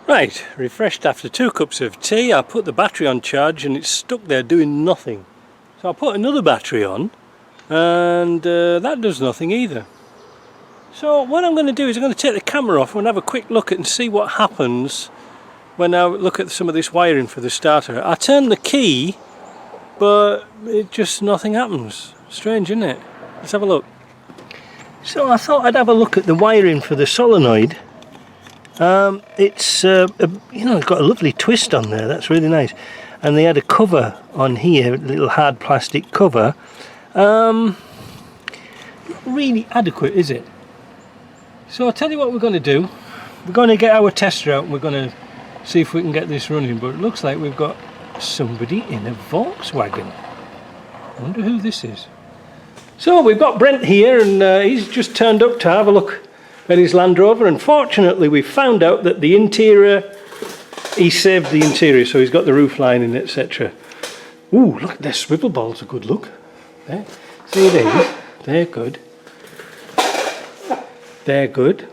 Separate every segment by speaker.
Speaker 1: Right, refreshed after 2 cups of tea. I put the battery on charge and it's stuck there doing nothing. So I put another battery on and that does nothing either. So what I'm going to do is I'm going to take the camera off and have a quick look at and see what happens when I look at some of this wiring for the starter. I turn the key, but it just nothing happens. Strange, isn't it? Let's have a look. So I thought I'd have a look at the wiring for the solenoid. It's you know, it's got a lovely twist on there. That's really nice. And they had a cover on here, a little hard plastic cover. Not really adequate, is it? So I'll tell you what we're going to do. We're going to get our tester out and we're going to see if we can get this running. But it looks like we've got somebody in a Volkswagen. I wonder who this is. So we've got Brent here and he's just turned up to have a look at his Land Rover. Unfortunately, we found out that the interior, he saved the interior, so he's got the roof lining, etc. Ooh, look, their swivel balls are good. Look, there. See these? They're good. They're good.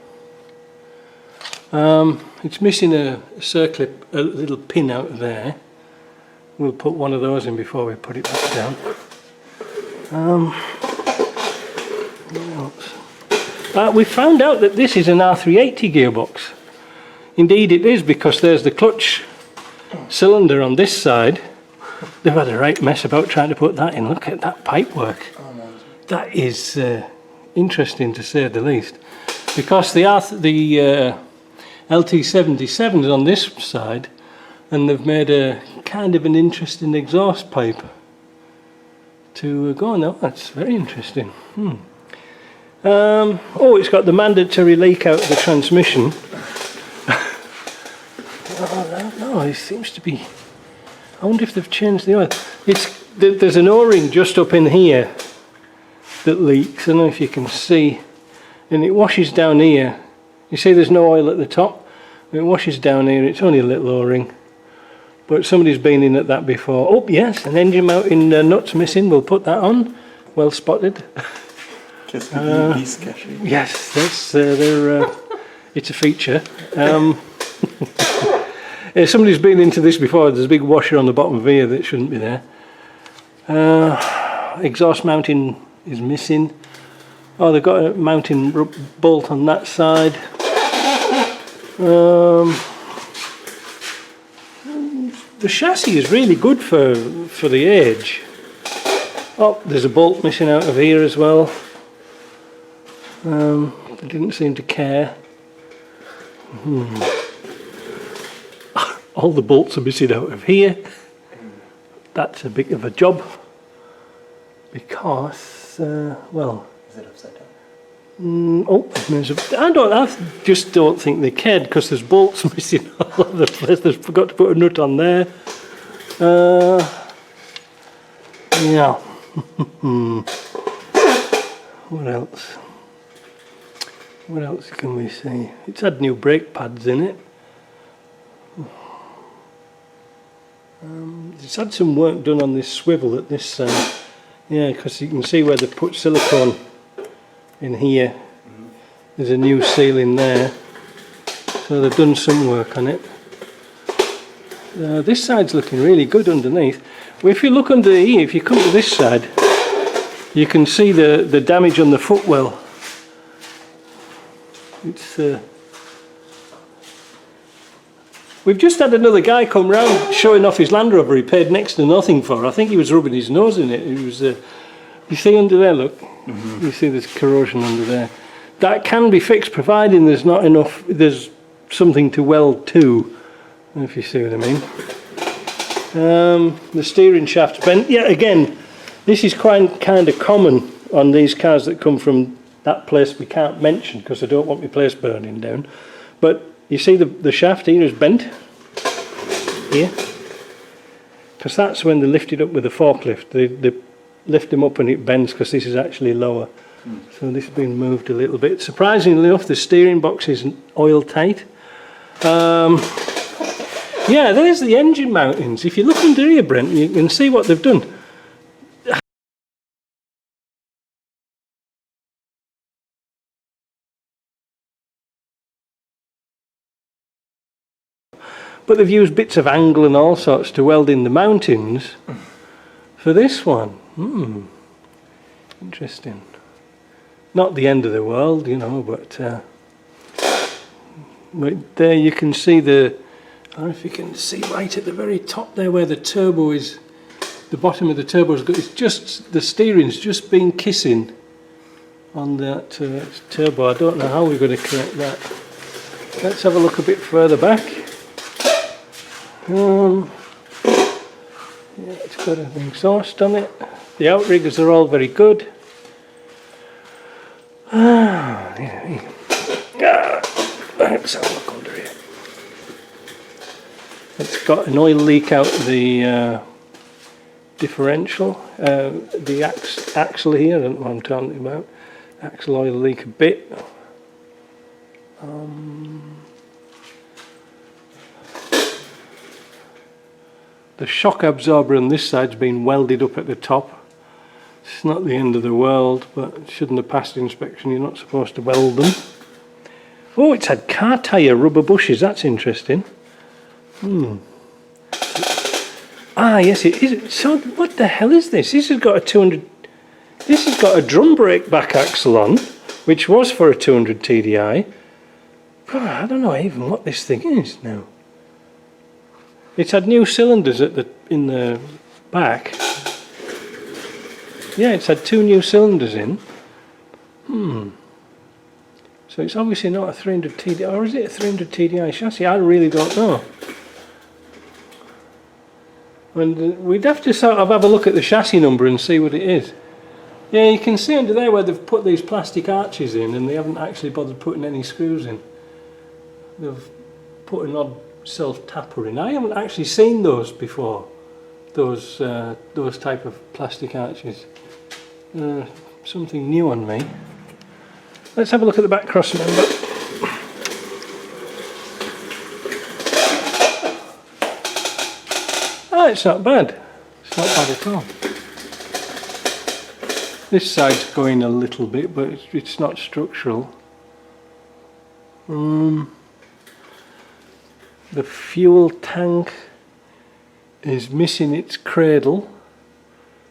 Speaker 1: It's missing a circlip, a little pin out there. We'll put one of those in before we put it back down. What else? We found out that this is an R380 gearbox. Indeed it is, because there's the clutch cylinder on this side. They've had a right mess about trying to put that in. Look at that pipe work. That is interesting to say the least. Because the LT77 is on this side and they've made a kind of an interesting exhaust pipe to go on. Oh, that's very interesting. Oh, it's got the mandatory leak out of the transmission. No, it seems to be... I wonder if they've changed the oil. There's an O-ring just up in here that leaks. I don't know if you can see. And it washes down here. You see there's no oil at the top. It washes down here. It's only a little O-ring. But somebody's been in at that before. Oh, yes, an engine mounting nut's missing. We'll put that on. Well spotted. Yes, that's it's a feature. Yeah, somebody's been into this before. There's a big washer on the bottom of here that shouldn't be there. Exhaust mounting is missing. Oh, they've got a mounting bolt on that side. The chassis is really good for the age. Oh, there's a bolt missing out of here as well. They didn't seem to care. All the bolts are missing out of here. That's a bit of a job because, well.
Speaker 2: Is it upside down?
Speaker 1: Oh, I just don't think they cared because there's bolts missing all over the place. They forgot to put a nut on there. Yeah. What else? What else can we see? It's had new brake pads in it. It's had some work done on this swivel at this side. Yeah, because you can see where they put silicone in here. There's a new seal in there. So they've done some work on it. This side's looking really good underneath. Well, if you look under here, if you come to this side, you can see the damage on the footwell. It's we've just had another guy come round showing off his Land Rover he paid next to nothing for. I think he was rubbing his nose in it. It was, you see under there, look, you see there's corrosion under there. That can be fixed providing there's not enough, there's something to weld to, if you see what I mean. The steering shaft's bent. Yeah, again, this is quite kind of common on these cars that come from that place we can't mention because I don't want my place burning down. But you see the shaft here is bent here, because that's when they lift it up with a forklift. They lift them up and it bends because this is actually lower. So this has been moved a little bit. Surprisingly enough, the steering box isn't oil tight. Yeah, there's the engine mountings. If you look under here, Brent, you can see what they've done. But they've used bits of angle and all sorts to weld in the mountings for this one. Interesting. Not the end of the world, you know, but there you can see the, I don't know if you can see right at the very top there where the turbo is, the bottom of the turbo is good. It's just, the steering's just been kissing on that turbo. I don't know how we're going to correct that. Let's have a look a bit further back. Yeah, it's got an exhaust on it. The outriggers are all very good. Let's have a look under here. It's got an oil leak out the differential, the axle here. I don't know what I'm talking about. Axle oil leak a bit. The shock absorber on this side's been welded up at the top. It's not the end of the world, but it shouldn't have passed inspection. You're not supposed to weld them. Oh, it's had car tyre rubber bushes. That's interesting. Ah, yes, it is. So, what the hell is this? This has got a 200. This has got a drum brake back axle on, which was for a 200 TDI. I don't know even what this thing is now. It's had new cylinders in the back. Yeah, it's had 2 new cylinders in. So it's obviously not a 300 TDI, or is it a 300 TDI chassis? I really don't know. And we'd have to sort of have a look at the chassis number and see what it is. Yeah, you can see under there where they've put these plastic arches in and they haven't actually bothered putting any screws in. They've put an odd self-tapper in. I haven't actually seen those before, those type of plastic arches. Something new on me. Let's have a look at the back cross member. Oh, it's not bad. It's not bad at all. This side's going a little bit, but it's not structural. The fuel tank is missing its cradle,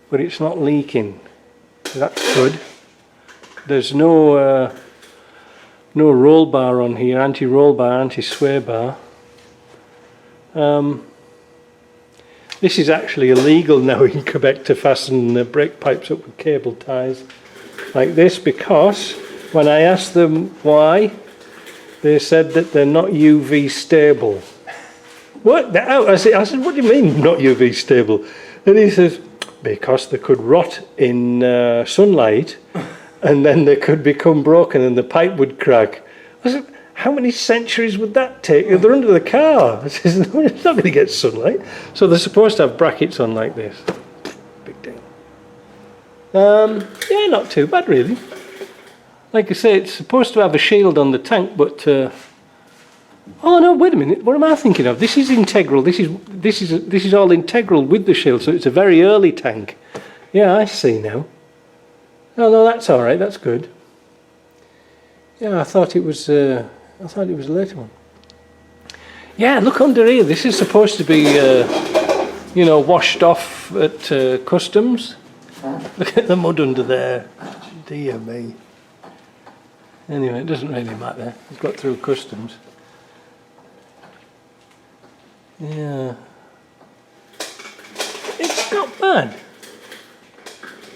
Speaker 1: but it's not leaking. That's good. There's no roll bar on here, anti-roll bar, anti-sway bar. This is actually illegal now in Quebec to fasten the brake pipes up with cable ties like this, because when I asked them why, they said that they're not UV stable. What? I said, what do you mean not UV stable? And he says, because they could rot in sunlight and then they could become broken and the pipe would crack. I said, how many centuries would that take? They're under the car. I says, no, it's not going to get sunlight. So they're supposed to have brackets on like this. Big deal. Yeah, not too bad really. Like I say, it's supposed to have a shield on the tank, but oh no, wait a minute. What am I thinking of? This is integral. This is all integral with the shield, so it's a very early tank. Yeah, I see now. No, that's all right. That's good. Yeah, I thought it was a later one. Yeah, look under here. This is supposed to be, you know, washed off at customs. Look at the mud under there. Dear me. Anyway, it doesn't really matter. It's got through customs. Yeah. It's not bad.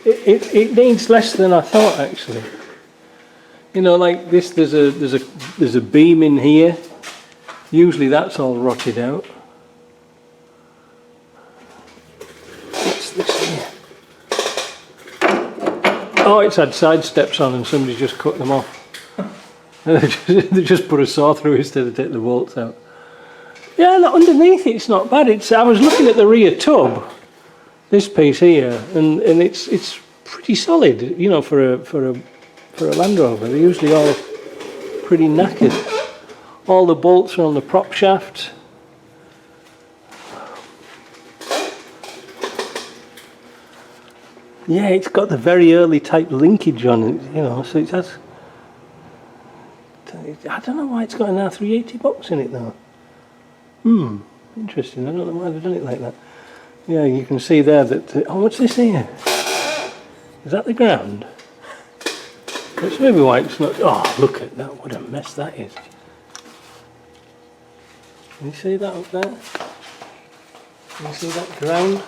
Speaker 1: It needs less than I thought actually. You know, like this, there's a beam in here. Usually that's all rotted out. What's this here? Oh, it's had side steps on and somebody just cut them off. They just put a saw through instead of take the bolts out. Yeah, look, underneath it's not bad. I was looking at the rear tub, this piece here, and it's pretty solid. You know, for a Land Rover, they're usually all pretty knackered. All the bolts are on the prop shaft. Yeah, it's got the very early type linkage on it, you know, so it has. I don't know why it's got an R380 box in it though. Interesting. I don't know why they've done it like that. Yeah, you can see there that... oh, what's this here? Is that the ground? It's maybe why it's not... oh, look at that. What a mess that is. Can you see that up there? Can you see that ground?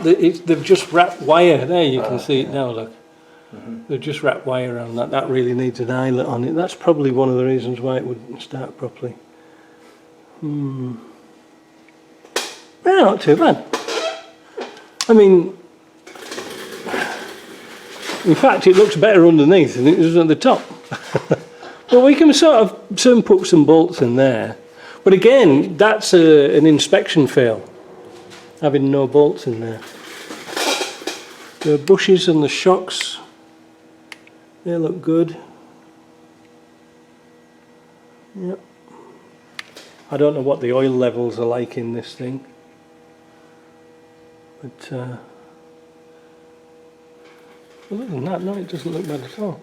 Speaker 1: They've just wrapped wire. There, you can see it now, look. They've just wrapped wire around that. That really needs an eyelet on it. That's probably one of the reasons why it wouldn't start properly. Well, not too bad. I mean, in fact, it looks better underneath than it does at the top. Well, we can sort of soon put some bolts in there. But again, that's an inspection fail, having no bolts in there. The bushes and the shocks, they look good. Yep. I don't know what the oil levels are like in this thing, but other than that, no, it doesn't look bad at all.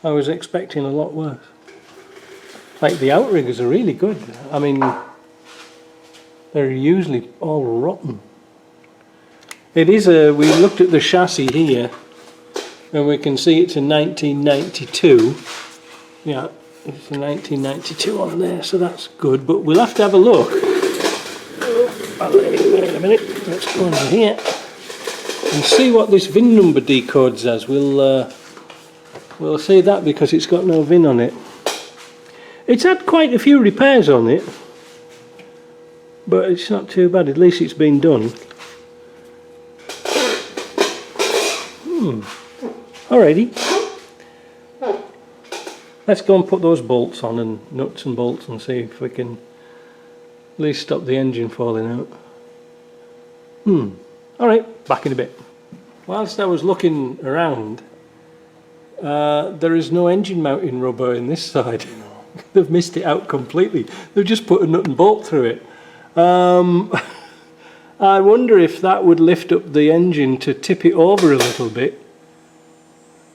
Speaker 1: I was expecting a lot worse. Like the outriggers are really good. I mean, they're usually all rotten. It is a, we looked at the chassis here and we can see it's a 1992. Yeah, it's a 1992 on there, so that's good, but we'll have to have a look. Wait a minute, let's go under here and see what this VIN number decodes as. We'll see that because it's got no VIN on it. It's had quite a few repairs on it, but it's not too bad, at least it's been done. Alrighty. Let's go and put those bolts on, and nuts and bolts, and see if we can at least stop the engine falling out. Alright, back in a bit. Whilst I was looking around, there is no engine mounting rubber in this side. They've missed it out completely. They've just put a nut and bolt through it. I wonder if that would lift up the engine to tip it over a little bit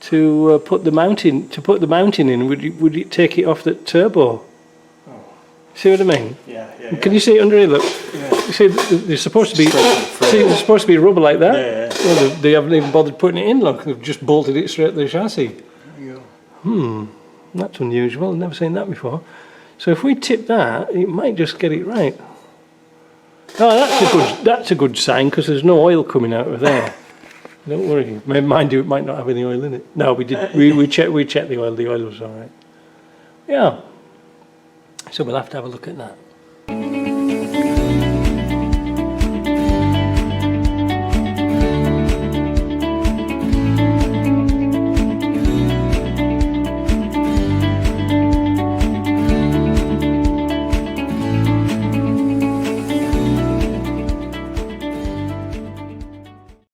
Speaker 1: to put the mounting in. Would it take it off the turbo? Oh. See what I mean? Yeah. Can you see it under here? Look. Yeah. You see, there's supposed to be. See, there's supposed to be rubber like that. Yeah. Well, they haven't even bothered putting it in. Look, they've just bolted it straight to the chassis. There you go. That's unusual. I've never seen that before. So if we tip that, it might just get it right. Oh, that's a good sign, because there's no oil coming out of there. Don't worry. Mind you, it might not have any oil in it. No, we did. We checked the oil. The oil was all right. Yeah. So we'll have to have a look at that.